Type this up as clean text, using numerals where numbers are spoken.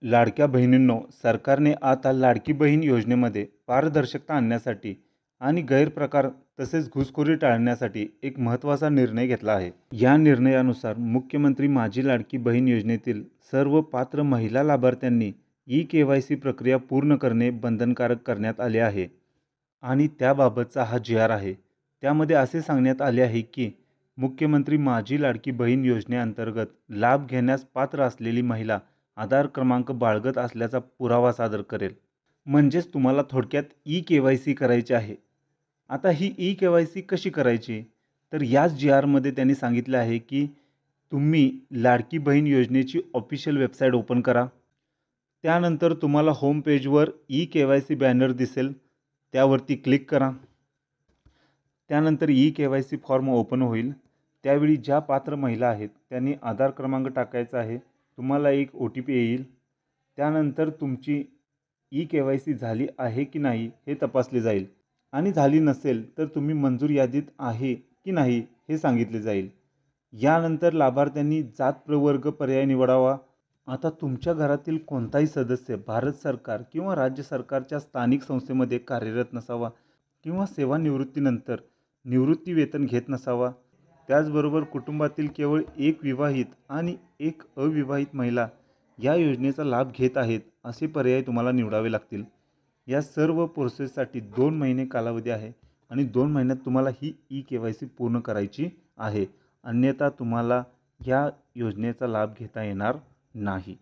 लाडक्या बहिणींनो, सरकारने आता लाडकी बहीण योजनेमध्ये पारदर्शकता आणण्यासाठी आणि गैरप्रकार तसेच घुसखोरी टाळण्यासाठी एक महत्त्वाचा निर्णय घेतला आहे. या निर्णयानुसार मुख्यमंत्री माझी लाडकी बहीण योजनेतील सर्व पात्र महिला लाभार्थ्यांनी ई-केवायसी प्रक्रिया पूर्ण करणे बंधनकारक करण्यात आले आहे. आणि त्याबाबतचा हा जी-आर आहे. त्यामध्ये असे सांगण्यात आले आहे की मुख्यमंत्री माझी लाडकी बहीण योजनेअंतर्गत लाभ घेण्यास पात्र असलेली महिला आधार क्रमांक बाळगत असल्याचा पुरावा सादर करेल. म्हणजेच तुम्हाला थोडक्यात ई-केवायसी करायची आहे. आता ही ई-केवायसी कशी करायची? तर याच जी-आरमध्ये त्यांनी सांगितले आहे की तुम्ही लाडकी बहीण योजनेची ऑफिशियल वेबसाईट ओपन करा. त्यानंतर तुम्हाला होम पेजवर ई-केवायसी बॅनर दिसेल, त्यावरती क्लिक करा. त्यानंतर ई-केवायसी फॉर्म ओपन होईल. त्यावेळी ज्या पात्र महिला आहेत त्यांनी आधार क्रमांक टाकायचा आहे. तुम्हाला एक OTP येईल. त्यानंतर तुमची ई-केवायसी झाली आहे की नाही हे तपासले जाईल आणि झाली नसेल तर तुम्ही मंजूर यादीत आहे की नाही हे सांगितले जाईल. यानंतर लाभार्थ्यांनी जात प्रवर्ग पर्याय निवडावा. आता तुमच्या घरातील कोणताही सदस्य भारत सरकार किंवा राज्य सरकारच्या स्थानिक संस्थेमध्ये कार्यरत नसावा किंवा सेवानिवृत्तीनंतर निवृत्ती वेतन घेत नसावा. त्याचबरोबर कुटुंबातील केवळ एक विवाहित आणि एक अविवाहित महिला या योजनेचा लाभ घेत आहेत असे पर्याय तुम्हाला निवडावे लागतील. या सर्व प्रोसेससाठी 2 महिने कालावधी आहे आणि 2 महिन्यात तुम्हाला ही ई-केवायसी पूर्ण करायची आहे. अन्यथा तुम्हाला या योजनेचा लाभ घेता येणार नाही.